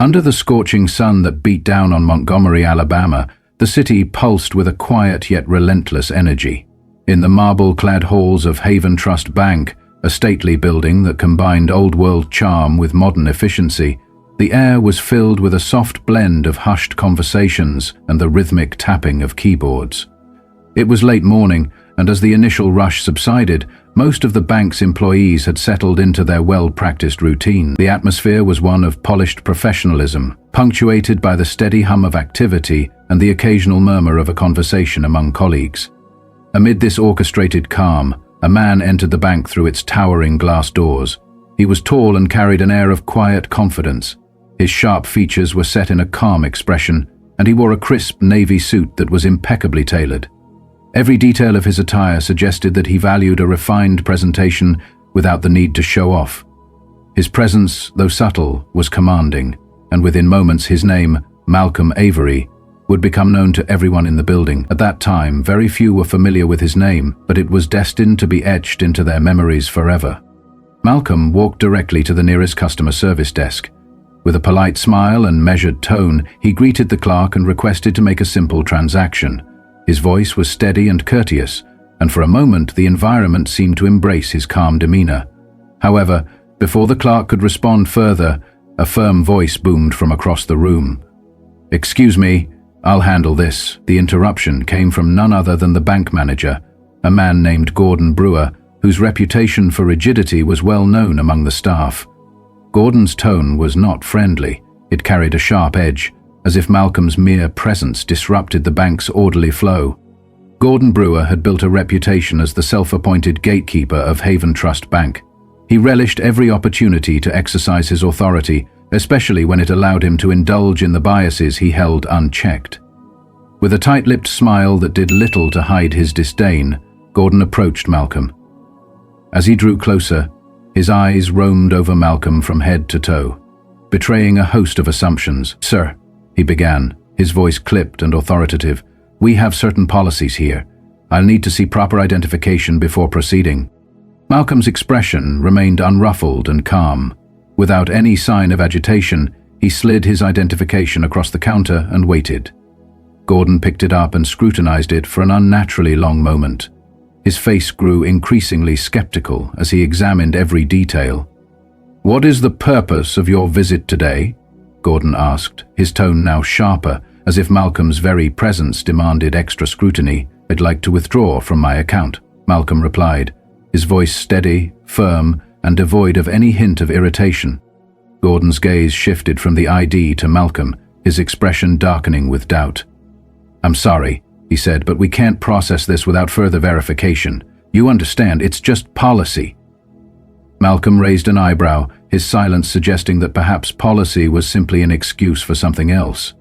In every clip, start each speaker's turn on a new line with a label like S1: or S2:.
S1: Under the scorching sun that beat down on Montgomery, Alabama, the city pulsed with a quiet yet relentless energy. In the marble-clad halls of Haven Trust Bank, a stately building that combined old-world charm with modern efficiency, the air was filled with a soft blend of hushed conversations and the rhythmic tapping of keyboards. It was late morning, and as the initial rush subsided, most of the bank's employees had settled into their well-practiced routine. The atmosphere was one of polished professionalism, punctuated by the steady hum of activity and the occasional murmur of a conversation among colleagues. Amid this orchestrated calm, a man entered the bank through its towering glass doors. He was tall and carried an air of quiet confidence. His sharp features were set in a calm expression, and he wore a crisp navy suit that was impeccably tailored. Every detail of his attire suggested that he valued a refined presentation without the need to show off. His presence, though subtle, was commanding, and within moments his name, Malcolm Avery, would become known to everyone in the building. At that time, very few were familiar with his name, but it was destined to be etched into their memories forever. Malcolm walked directly to the nearest customer service desk. With a polite smile and measured tone, he greeted the clerk and requested to make a simple transaction. His voice was steady and courteous, and for a moment the environment seemed to embrace his calm demeanor. However, before the clerk could respond further, a firm voice boomed from across the room. "Excuse me, I'll handle this." The interruption came from none other than the bank manager, a man named Gordon Brewer, whose reputation for rigidity was well known among the staff. Gordon's tone was not friendly. It carried a sharp edge, as if Malcolm's mere presence disrupted the bank's orderly flow. Gordon Brewer had built a reputation as the self-appointed gatekeeper of Haven Trust Bank. He relished every opportunity to exercise his authority, especially when it allowed him to indulge in the biases he held unchecked. With a tight-lipped smile that did little to hide his disdain, Gordon approached Malcolm. As he drew closer, his eyes roamed over Malcolm from head to toe, betraying a host of assumptions. "Sir," he began, his voice clipped and authoritative, "we have certain policies here. I'll need to see proper identification before proceeding." Malcolm's expression remained unruffled and calm. Without any sign of agitation, he slid his identification across the counter and waited. Gordon picked it up and scrutinized it for an unnaturally long moment. His face grew increasingly skeptical as he examined every detail. "What is the purpose of your visit today?" Gordon asked, his tone now sharper, as if Malcolm's very presence demanded extra scrutiny. "I'd like to withdraw from my account," Malcolm replied, his voice steady, firm, and devoid of any hint of irritation. Gordon's gaze shifted from the ID to Malcolm, his expression darkening with doubt. "I'm sorry," he said, "but we can't process this without further verification. You understand, it's just policy." Malcolm raised an eyebrow, his silence suggesting that perhaps policy was simply an excuse for something else.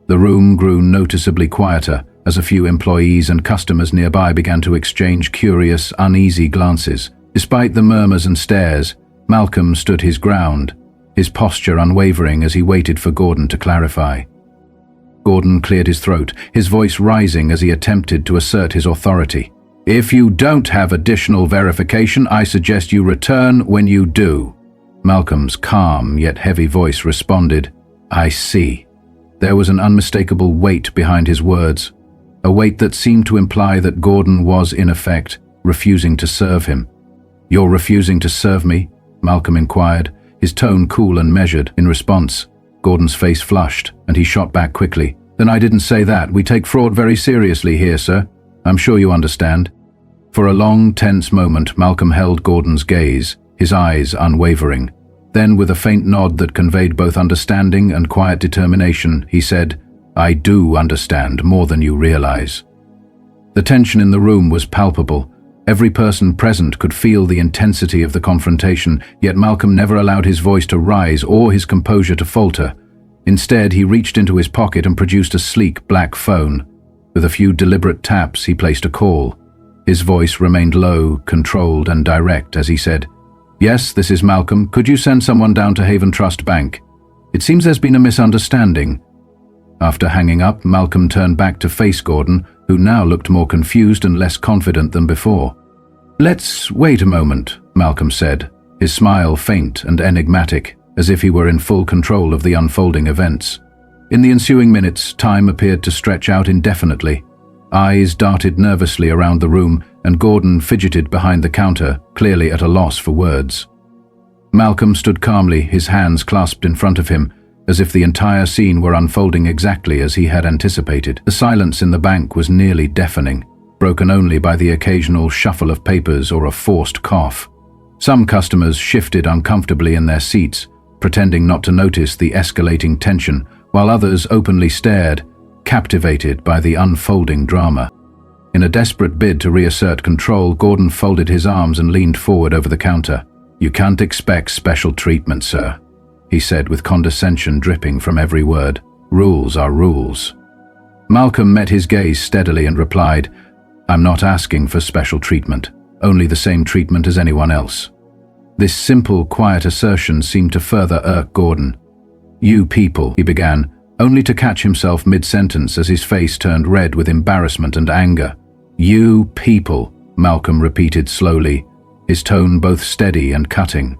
S1: The room grew noticeably quieter as a few employees and customers nearby began to exchange curious, uneasy glances. Despite the murmurs and stares, Malcolm stood his ground, his posture unwavering as he waited for Gordon to clarify. Gordon cleared his throat, his voice rising as he attempted to assert his authority. "If you don't have additional verification, I suggest you return when you do." Malcolm's calm yet heavy voice responded, "I see." There was an unmistakable weight behind his words, a weight that seemed to imply that Gordon was, in effect, refusing to serve him. "You're refusing to serve me?" Malcolm inquired, his tone cool and measured. In response, Gordon's face flushed, and he shot back quickly. "Then I didn't say that. We take fraud very seriously here, sir. I'm sure you understand." For a long, tense moment, Malcolm held Gordon's gaze, his eyes unwavering. Then, with a faint nod that conveyed both understanding and quiet determination, he said, "I do understand more than you realize." The tension in the room was palpable. Every person present could feel the intensity of the confrontation, yet Malcolm never allowed his voice to rise or his composure to falter. Instead, he reached into his pocket and produced a sleek black phone. With a few deliberate taps, he placed a call. His voice remained low, controlled, and direct as he said, "Yes, this is Malcolm. Could you send someone down to Haven Trust Bank? It seems there's been a misunderstanding." After hanging up, Malcolm turned back to face Gordon, who now looked more confused and less confident than before. "Let's wait a moment," Malcolm said, his smile faint and enigmatic. as if he were in full control of the unfolding events. In the ensuing minutes, time appeared to stretch out indefinitely. Eyes darted nervously around the room, and Gordon fidgeted behind the counter, clearly at a loss for words. Malcolm stood calmly, his hands clasped in front of him, as if the entire scene were unfolding exactly as he had anticipated. The silence in the bank was nearly deafening, broken only by the occasional shuffle of papers or a forced cough. Some customers shifted uncomfortably in their seats, pretending not to notice the escalating tension, while others openly stared, captivated by the unfolding drama. In a desperate bid to reassert control, Gordon folded his arms and leaned forward over the counter. "You can't expect special treatment, sir," he said with condescension dripping from every word. "Rules are rules." Malcolm met his gaze steadily and replied, "I'm not asking for special treatment, only the same treatment as anyone else." This simple, quiet assertion seemed to further irk Gordon. "You people," he began, only to catch himself mid-sentence as his face turned red with embarrassment and anger. "You people," Malcolm repeated slowly, his tone both steady and cutting.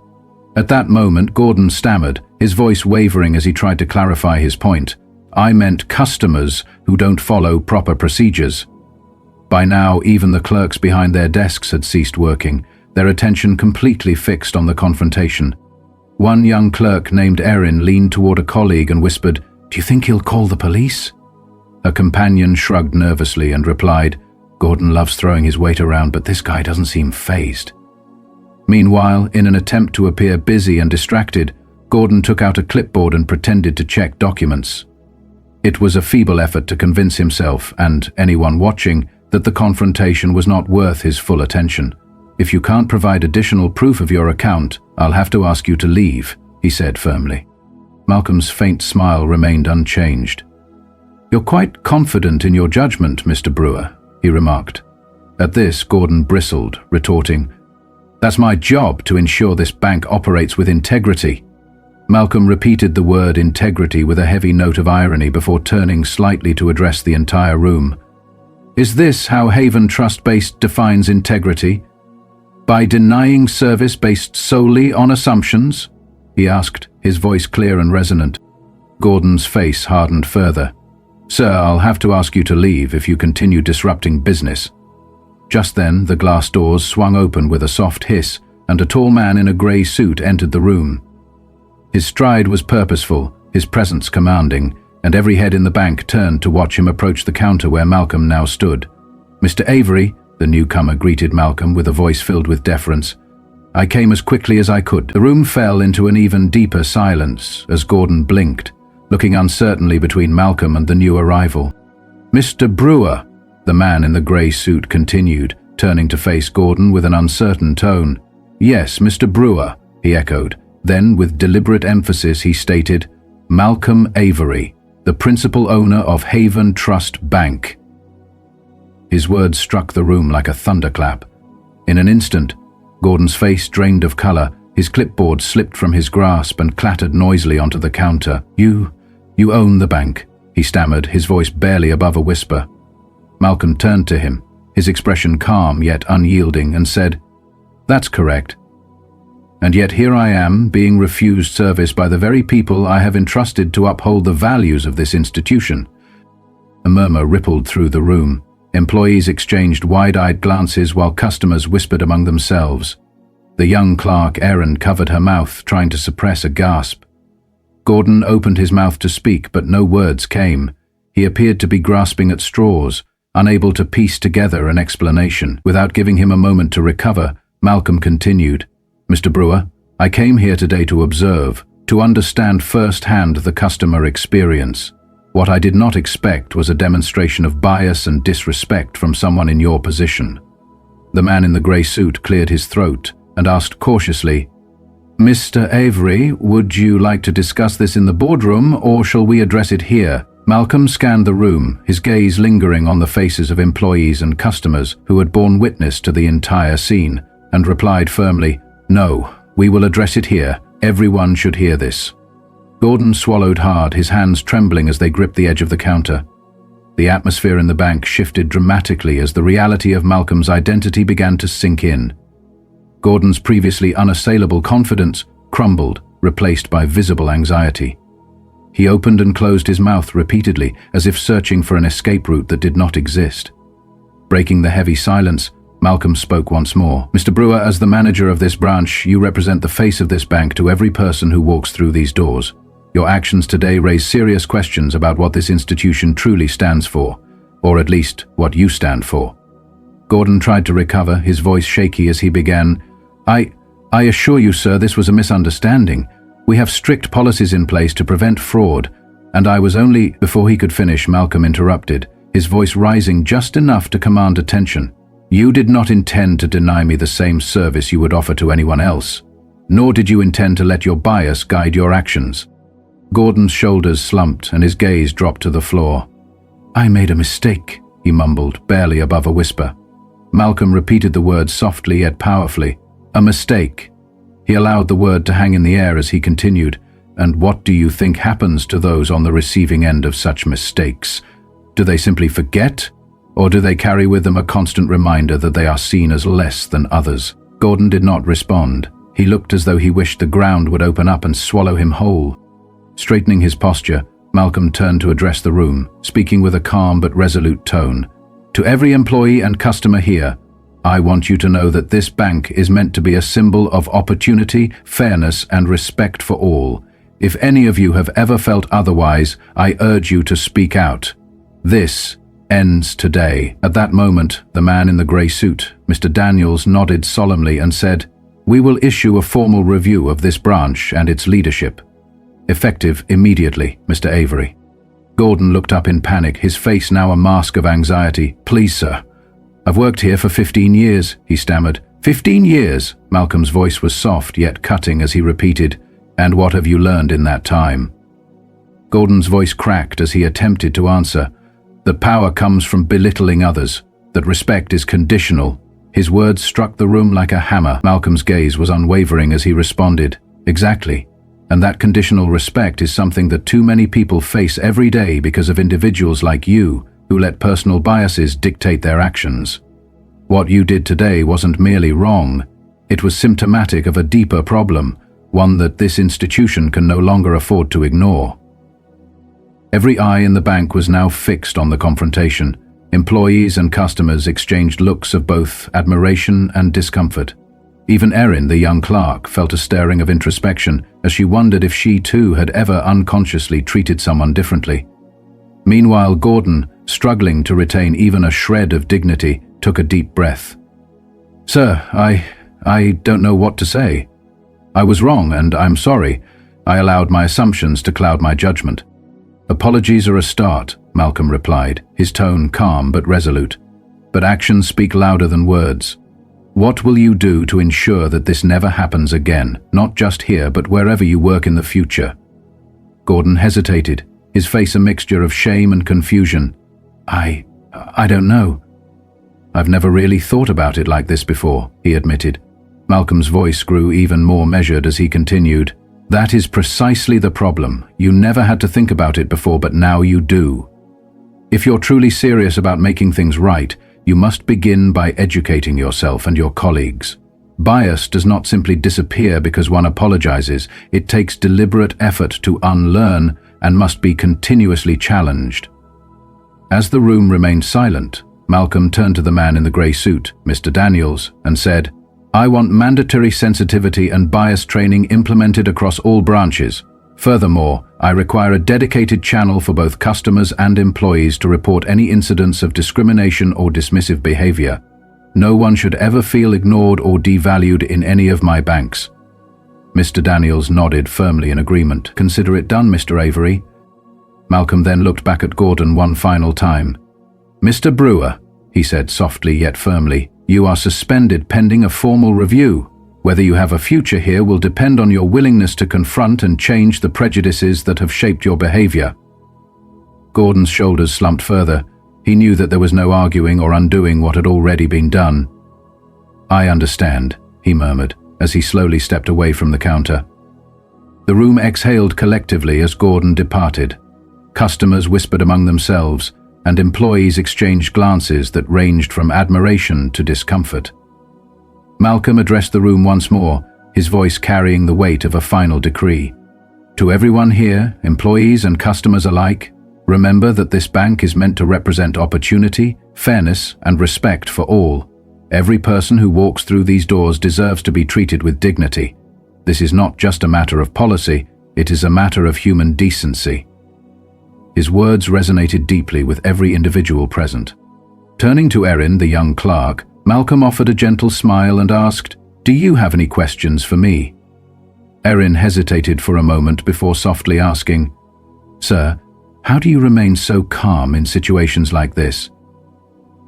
S1: At that moment, Gordon stammered, his voice wavering as he tried to clarify his point. "I meant customers who don't follow proper procedures." By now, even the clerks behind their desks had ceased working, their attention completely fixed on the confrontation. One young clerk named Erin leaned toward a colleague and whispered, "Do you think he'll call the police?" Her companion shrugged nervously and replied, "Gordon loves throwing his weight around, but this guy doesn't seem fazed." Meanwhile, in an attempt to appear busy and distracted, Gordon took out a clipboard and pretended to check documents. It was a feeble effort to convince himself, and anyone watching, that the confrontation was not worth his full attention. "If you can't provide additional proof of your account, I'll have to ask you to leave," he said firmly. Malcolm's faint smile remained unchanged. "You're quite confident in your judgment, Mr. Brewer," he remarked. At this, Gordon bristled, retorting, "That's my job, to ensure this bank operates with integrity." Malcolm repeated the word integrity with a heavy note of irony before turning slightly to address the entire room. "Is this how Haven Trust-based defines integrity? By denying service based solely on assumptions?" he asked, his voice clear and resonant. Gordon's face hardened further. "Sir, I'll have to ask you to leave if you continue disrupting business." Just then, the glass doors swung open with a soft hiss, and a tall man in a grey suit entered the room. His stride was purposeful, his presence commanding, and every head in the bank turned to watch him approach the counter where Malcolm now stood. "Mr. Avery," the newcomer greeted Malcolm with a voice filled with deference. "I came as quickly as I could." The room fell into an even deeper silence as Gordon blinked, looking uncertainly between Malcolm and the new arrival. "Mr. Brewer," the man in the grey suit continued, turning to face Gordon with an uncertain tone. "Yes, Mr. Brewer," he echoed. Then, with deliberate emphasis, he stated, "Malcolm Avery, the principal owner of Haven Trust Bank." His words struck the room like a thunderclap. In an instant, Gordon's face drained of color, his clipboard slipped from his grasp and clattered noisily onto the counter. You own the bank," he stammered, his voice barely above a whisper. Malcolm turned to him, his expression calm yet unyielding, and said, "That's correct. And yet here I am, being refused service by the very people I have entrusted to uphold the values of this institution." A murmur rippled through the room. Employees exchanged wide-eyed glances while customers whispered among themselves. The young clerk, Erin, covered her mouth, trying to suppress a gasp. Gordon opened his mouth to speak, but no words came. He appeared to be grasping at straws, unable to piece together an explanation. Without giving him a moment to recover, Malcolm continued, "Mr. Brewer, I came here today to observe, to understand firsthand the customer experience. What I did not expect was a demonstration of bias and disrespect from someone in your position." The man in the grey suit cleared his throat and asked cautiously, "Mr. Avery, would you like to discuss this in the boardroom, or shall we address it here?" Malcolm scanned the room, his gaze lingering on the faces of employees and customers who had borne witness to the entire scene, and replied firmly, "No, we will address it here. Everyone should hear this." Gordon swallowed hard, his hands trembling as they gripped the edge of the counter. The atmosphere in the bank shifted dramatically as the reality of Malcolm's identity began to sink in. Gordon's previously unassailable confidence crumbled, replaced by visible anxiety. He opened and closed his mouth repeatedly, as if searching for an escape route that did not exist. Breaking the heavy silence, Malcolm spoke once more. "Mr. Brewer, as the manager of this branch, you represent the face of this bank to every person who walks through these doors. Your actions today raise serious questions about what this institution truly stands for, or at least what you stand for." Gordon tried to recover, his voice shaky as he began. I assure you, sir, this was a misunderstanding. We have strict policies in place to prevent fraud, and I was only—" Before he could finish, Malcolm interrupted, his voice rising just enough to command attention. "You did not intend to deny me the same service you would offer to anyone else, nor did you intend to let your bias guide your actions." Gordon's shoulders slumped and his gaze dropped to the floor. "I made a mistake," he mumbled, barely above a whisper. Malcolm repeated the word softly yet powerfully. "A mistake." He allowed the word to hang in the air as he continued. "And what do you think happens to those on the receiving end of such mistakes? Do they simply forget? Or do they carry with them a constant reminder that they are seen as less than others?" Gordon did not respond. He looked as though he wished the ground would open up and swallow him whole. Straightening his posture, Malcolm turned to address the room, speaking with a calm but resolute tone. "To every employee and customer here, I want you to know that this bank is meant to be a symbol of opportunity, fairness, and respect for all. If any of you have ever felt otherwise, I urge you to speak out. This ends today." At that moment, the man in the grey suit, Mr. Daniels, nodded solemnly and said, "We will issue a formal review of this branch and its leadership. Effective immediately, Mr. Avery." Gordon looked up in panic, his face now a mask of anxiety. "Please, sir. I've worked here for 15 years, he stammered. 15 years? Malcolm's voice was soft yet cutting as he repeated, "And what have you learned in that time?" Gordon's voice cracked as he attempted to answer. "That power comes from belittling others, that respect is conditional." His words struck the room like a hammer. Malcolm's gaze was unwavering as he responded, "Exactly. And that conditional respect is something that too many people face every day because of individuals like you who let personal biases dictate their actions. What you did today wasn't merely wrong, it was symptomatic of a deeper problem, one that this institution can no longer afford to ignore." Every eye in the bank was now fixed on the confrontation. Employees and customers exchanged looks of both admiration and discomfort. Even Erin, the young clerk, felt a stirring of introspection as she wondered if she too had ever unconsciously treated someone differently. Meanwhile, Gordon, struggling to retain even a shred of dignity, took a deep breath. "Sir, I don't know what to say. I was wrong and I'm sorry. I allowed my assumptions to cloud my judgment." "Apologies are a start," Malcolm replied, his tone calm but resolute. "But actions speak louder than words. What will you do to ensure that this never happens again, not just here but wherever you work in the future?" Gordon hesitated, his face a mixture of shame and confusion. I don't know. I've never really thought about it like this before," he admitted. Malcolm's voice grew even more measured as he continued. "That is precisely the problem. You never had to think about it before, but now you do. If you're truly serious about making things right, you must begin by educating yourself and your colleagues. Bias does not simply disappear because one apologizes. It takes deliberate effort to unlearn and must be continuously challenged." As the room remained silent, Malcolm turned to the man in the grey suit, Mr. Daniels, and said, "I want mandatory sensitivity and bias training implemented across all branches. Furthermore, I require a dedicated channel for both customers and employees to report any incidents of discrimination or dismissive behavior. No one should ever feel ignored or devalued in any of my banks." Mr. Daniels nodded firmly in agreement. "Consider it done, Mr. Avery." Malcolm then looked back at Gordon one final time. "Mr. Brewer," he said softly yet firmly, "you are suspended pending a formal review. Whether you have a future here will depend on your willingness to confront and change the prejudices that have shaped your behavior." Gordon's shoulders slumped further. He knew that there was no arguing or undoing what had already been done. "I understand," he murmured, as he slowly stepped away from the counter. The room exhaled collectively as Gordon departed. Customers whispered among themselves, and employees exchanged glances that ranged from admiration to discomfort. Malcolm addressed the room once more, his voice carrying the weight of a final decree. To everyone here, employees and customers alike, remember that this bank is meant to represent opportunity, fairness, and respect for all. Every person who walks through these doors deserves to be treated with dignity. This is not just a matter of policy, it is a matter of human decency. His words resonated deeply with every individual present. Turning to Erin, the young clerk, Malcolm offered a gentle smile and asked, "Do you have any questions for me?" Erin hesitated for a moment before softly asking, "Sir, how do you remain so calm in situations like this?"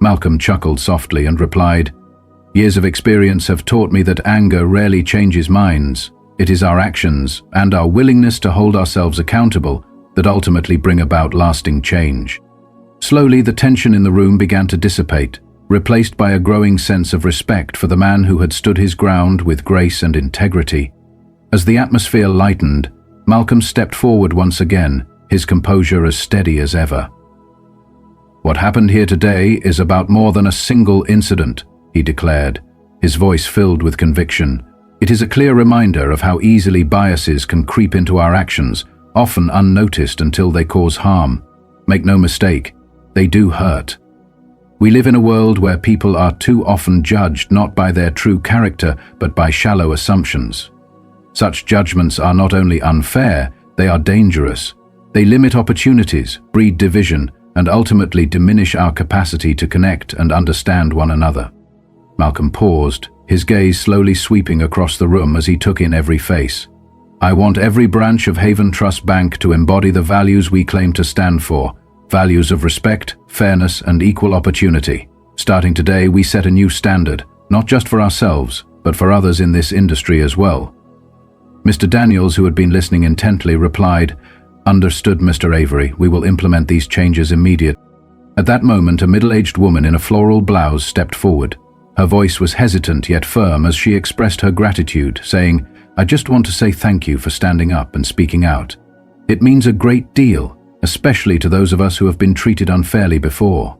S1: Malcolm chuckled softly and replied, "Years of experience have taught me that anger rarely changes minds. It is our actions and our willingness to hold ourselves accountable that ultimately bring about lasting change." Slowly, the tension in the room began to dissipate, replaced by a growing sense of respect for the man who had stood his ground with grace and integrity. As the atmosphere lightened, Malcolm stepped forward once again, his composure as steady as ever. "What happened here today is about more than a single incident," he declared, his voice filled with conviction. "It is a clear reminder of how easily biases can creep into our actions, often unnoticed until they cause harm. Make no mistake, they do hurt. We live in a world where people are too often judged not by their true character, but by shallow assumptions. Such judgments are not only unfair, they are dangerous. They limit opportunities, breed division, and ultimately diminish our capacity to connect and understand one another." Malcolm paused, his gaze slowly sweeping across the room as he took in every face. "I want every branch of Haven Trust Bank to embody the values we claim to stand for, values of respect, fairness, and equal opportunity. Starting today, we set a new standard, not just for ourselves, but for others in this industry as well." Mr. Daniels, who had been listening intently, replied, "Understood, Mr. Avery. We will implement these changes immediately." At that moment, a middle-aged woman in a floral blouse stepped forward. Her voice was hesitant yet firm as she expressed her gratitude, saying, "I just want to say thank you for standing up and speaking out. It means a great deal, especially to those of us who have been treated unfairly before."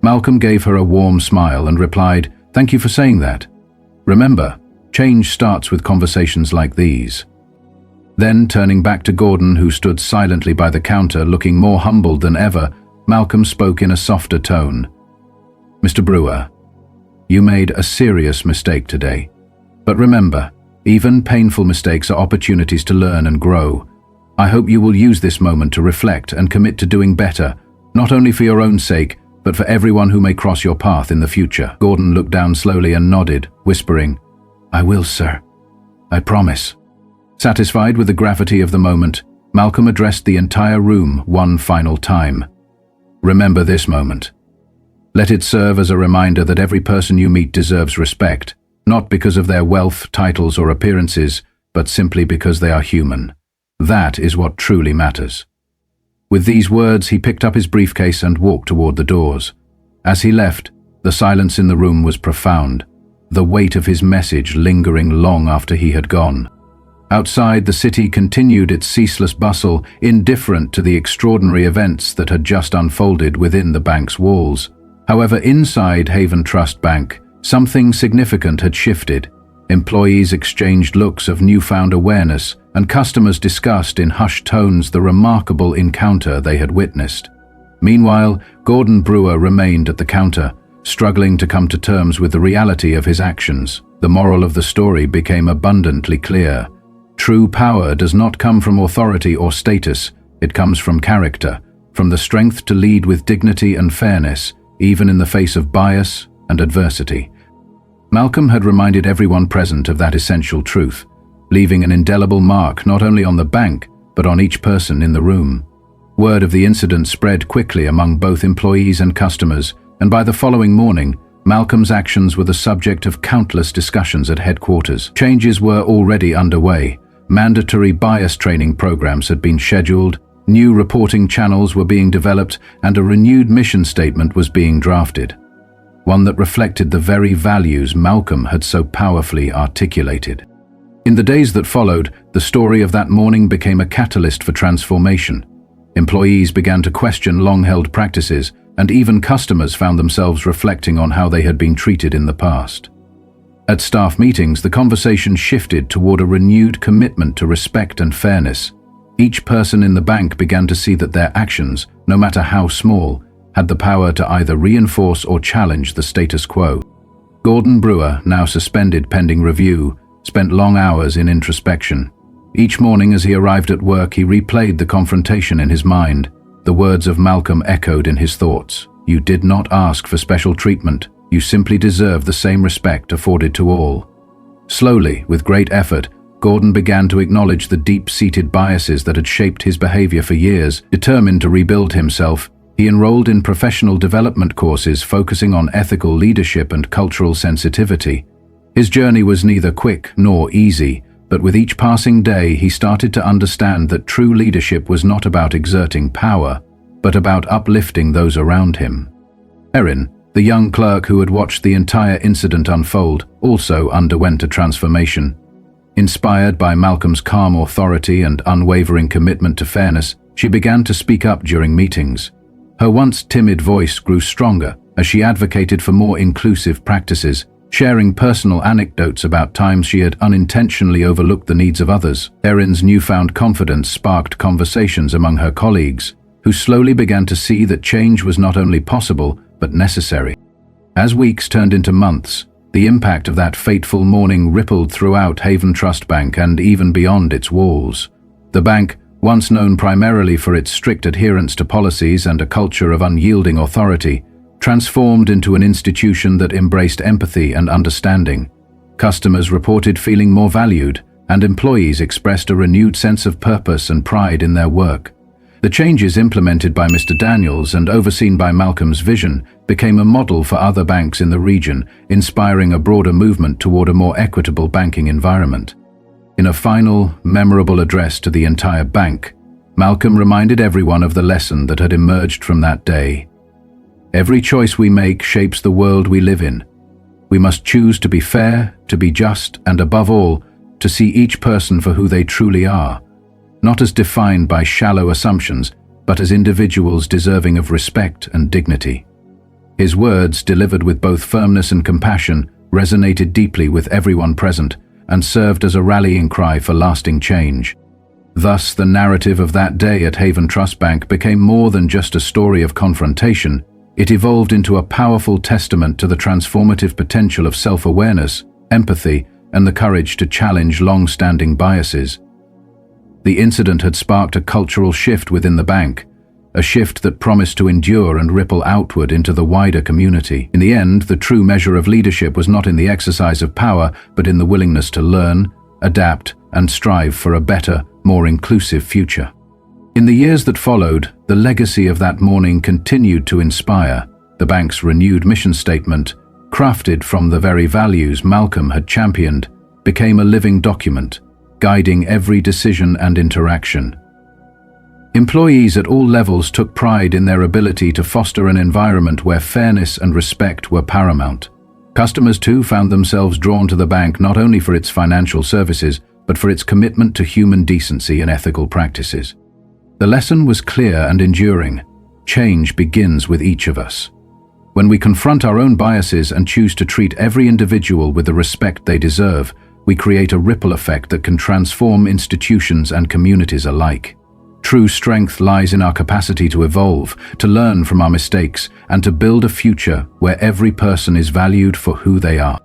S1: Malcolm gave her a warm smile and replied, "Thank you for saying that. Remember, change starts with conversations like these." Then, turning back to Gordon, who stood silently by the counter, looking more humbled than ever, Malcolm spoke in a softer tone. "Mr. Brewer, you made a serious mistake today. But remember, even painful mistakes are opportunities to learn and grow. I hope you will use this moment to reflect and commit to doing better, not only for your own sake, but for everyone who may cross your path in the future." Gordon looked down slowly and nodded, whispering, "I will, sir. I promise." Satisfied with the gravity of the moment, Malcolm addressed the entire room one final time. "Remember this moment. Let it serve as a reminder that every person you meet deserves respect, not because of their wealth, titles, or appearances, but simply because they are human. That is what truly matters." With these words, he picked up his briefcase and walked toward the doors. As he left, the silence in the room was profound, the weight of his message lingering long after he had gone. Outside, the city continued its ceaseless bustle, indifferent to the extraordinary events that had just unfolded within the bank's walls. However, inside Haven Trust Bank, something significant had shifted. Employees exchanged looks of newfound awareness, and customers discussed in hushed tones the remarkable encounter they had witnessed. Meanwhile, Gordon Brewer remained at the counter, struggling to come to terms with the reality of his actions. The moral of the story became abundantly clear. True power does not come from authority or status, it comes from character, from the strength to lead with dignity and fairness, even in the face of bias and adversity. Malcolm had reminded everyone present of that essential truth, leaving an indelible mark not only on the bank, but on each person in the room. Word of the incident spread quickly among both employees and customers, and by the following morning, Malcolm's actions were the subject of countless discussions at headquarters. Changes were already underway. Mandatory bias training programs had been scheduled, new reporting channels were being developed, and a renewed mission statement was being drafted, one that reflected the very values Malcolm had so powerfully articulated. In the days that followed, the story of that morning became a catalyst for transformation. Employees began to question long-held practices, and even customers found themselves reflecting on how they had been treated in the past. At staff meetings, the conversation shifted toward a renewed commitment to respect and fairness. Each person in the bank began to see that their actions, no matter how small, had the power to either reinforce or challenge the status quo. Gordon Brewer, now suspended pending review, spent long hours in introspection. Each morning as he arrived at work, he replayed the confrontation in his mind. The words of Malcolm echoed in his thoughts. "You did not ask for special treatment. You simply deserve the same respect afforded to all." Slowly, with great effort, Gordon began to acknowledge the deep-seated biases that had shaped his behavior for years. Determined to rebuild himself, he enrolled in professional development courses focusing on ethical leadership and cultural sensitivity. His journey was neither quick nor easy, but with each passing day he started to understand that true leadership was not about exerting power, but about uplifting those around him. Erin, the young clerk who had watched the entire incident unfold, also underwent a transformation. Inspired by Malcolm's calm authority and unwavering commitment to fairness, she began to speak up during meetings. Her once timid voice grew stronger as she advocated for more inclusive practices, sharing personal anecdotes about times she had unintentionally overlooked the needs of others. Erin's newfound confidence sparked conversations among her colleagues, who slowly began to see that change was not only possible, but necessary. As weeks turned into months, the impact of that fateful morning rippled throughout Haven Trust Bank and even beyond its walls. The bank, once known primarily for its strict adherence to policies and a culture of unyielding authority, transformed into an institution that embraced empathy and understanding. Customers reported feeling more valued, and employees expressed a renewed sense of purpose and pride in their work. The changes implemented by Mr. Daniels and overseen by Malcolm's vision became a model for other banks in the region, inspiring a broader movement toward a more equitable banking environment. In a final, memorable address to the entire bank, Malcolm reminded everyone of the lesson that had emerged from that day. Every choice we make shapes the world we live in. We must choose to be fair, to be just, and above all, to see each person for who they truly are, not as defined by shallow assumptions, but as individuals deserving of respect and dignity. His words, delivered with both firmness and compassion, resonated deeply with everyone present and served as a rallying cry for lasting change. Thus, the narrative of that day at Haven Trust Bank became more than just a story of confrontation. It evolved into a powerful testament to the transformative potential of self-awareness, empathy, and the courage to challenge long-standing biases. The incident had sparked a cultural shift within the bank, a shift that promised to endure and ripple outward into the wider community. In the end, the true measure of leadership was not in the exercise of power, but in the willingness to learn, adapt, and strive for a better, more inclusive future. In the years that followed, the legacy of that morning continued to inspire. The bank's renewed mission statement, crafted from the very values Malcolm had championed, became a living document, guiding every decision and interaction. Employees at all levels took pride in their ability to foster an environment where fairness and respect were paramount. Customers too found themselves drawn to the bank not only for its financial services, but for its commitment to human decency and ethical practices. The lesson was clear and enduring. Change begins with each of us. When we confront our own biases and choose to treat every individual with the respect they deserve, we create a ripple effect that can transform institutions and communities alike. True strength lies in our capacity to evolve, to learn from our mistakes, and to build a future where every person is valued for who they are.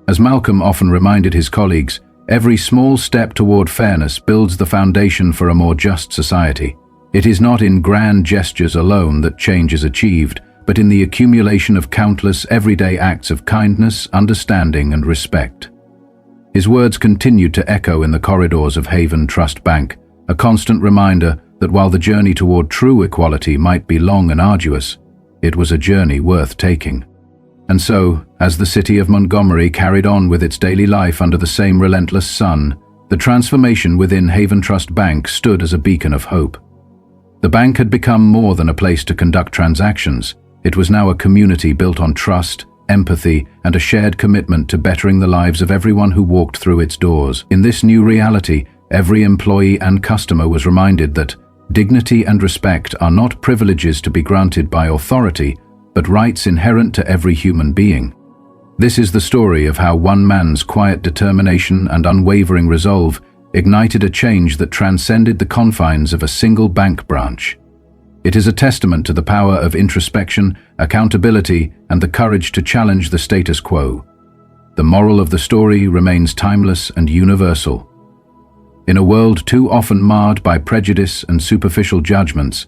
S1: As Malcolm often reminded his colleagues, every small step toward fairness builds the foundation for a more just society. It is not in grand gestures alone that change is achieved, but in the accumulation of countless everyday acts of kindness, understanding, and respect. His words continued to echo in the corridors of Haven Trust Bank, a constant reminder that while the journey toward true equality might be long and arduous, it was a journey worth taking. And so, as the city of Montgomery carried on with its daily life under the same relentless sun, the transformation within Haven Trust Bank stood as a beacon of hope. The bank had become more than a place to conduct transactions. It was now a community built on trust, empathy, and a shared commitment to bettering the lives of everyone who walked through its doors. In this new reality, every employee and customer was reminded that dignity and respect are not privileges to be granted by authority, but rights inherent to every human being. This is the story of how one man's quiet determination and unwavering resolve ignited a change that transcended the confines of a single bank branch. It is a testament to the power of introspection, accountability, and the courage to challenge the status quo. The moral of the story remains timeless and universal. In a world too often marred by prejudice and superficial judgments,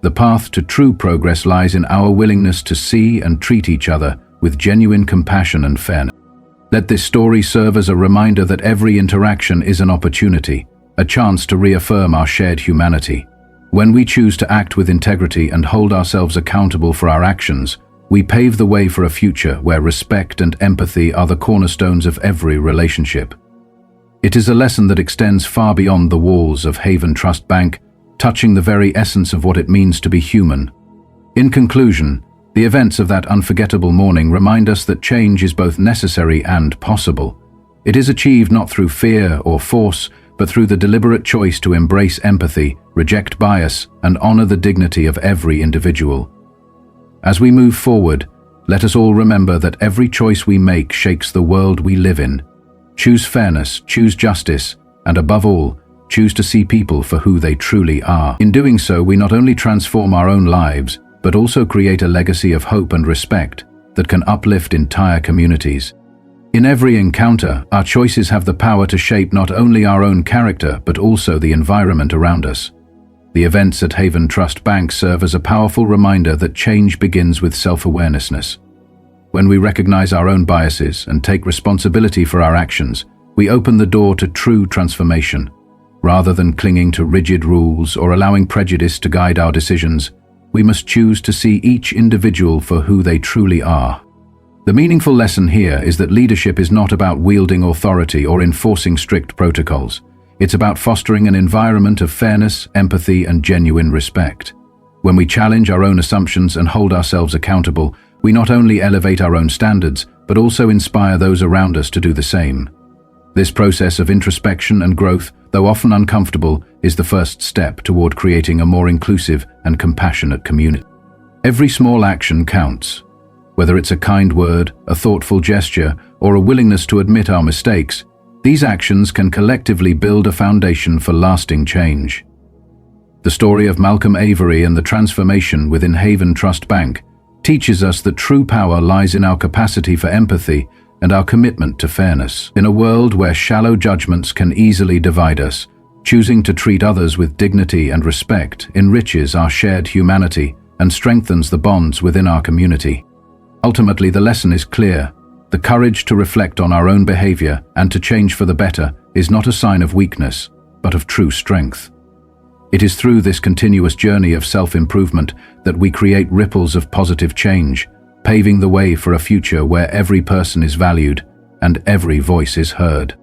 S1: the path to true progress lies in our willingness to see and treat each other with genuine compassion and fairness. Let this story serve as a reminder that every interaction is an opportunity, a chance to reaffirm our shared humanity. When we choose to act with integrity and hold ourselves accountable for our actions, we pave the way for a future where respect and empathy are the cornerstones of every relationship. It is a lesson that extends far beyond the walls of Haven Trust Bank, touching the very essence of what it means to be human. In conclusion, the events of that unforgettable morning remind us that change is both necessary and possible. It is achieved not through fear or force, but through the deliberate choice to embrace empathy, reject bias, and honor the dignity of every individual. As we move forward, let us all remember that every choice we make shapes the world we live in. Choose fairness, choose justice, and above all, choose to see people for who they truly are. In doing so, we not only transform our own lives, but also create a legacy of hope and respect that can uplift entire communities. In every encounter, our choices have the power to shape not only our own character, but also the environment around us. The events at Haven Trust Bank serve as a powerful reminder that change begins with self-awareness. When we recognize our own biases and take responsibility for our actions, we open the door to true transformation. Rather than clinging to rigid rules or allowing prejudice to guide our decisions, we must choose to see each individual for who they truly are. The meaningful lesson here is that leadership is not about wielding authority or enforcing strict protocols. It's about fostering an environment of fairness, empathy, and genuine respect. When we challenge our own assumptions and hold ourselves accountable, we not only elevate our own standards, but also inspire those around us to do the same. This process of introspection and growth, though often uncomfortable, is the first step toward creating a more inclusive and compassionate community. Every small action counts. Whether it's a kind word, a thoughtful gesture, or a willingness to admit our mistakes, these actions can collectively build a foundation for lasting change. The story of Malcolm Avery and the transformation within Haven Trust Bank teaches us that true power lies in our capacity for empathy and our commitment to fairness. In a world where shallow judgments can easily divide us, choosing to treat others with dignity and respect enriches our shared humanity and strengthens the bonds within our community. Ultimately, the lesson is clear. The courage to reflect on our own behavior and to change for the better is not a sign of weakness, but of true strength. It is through this continuous journey of self-improvement that we create ripples of positive change, paving the way for a future where every person is valued and every voice is heard.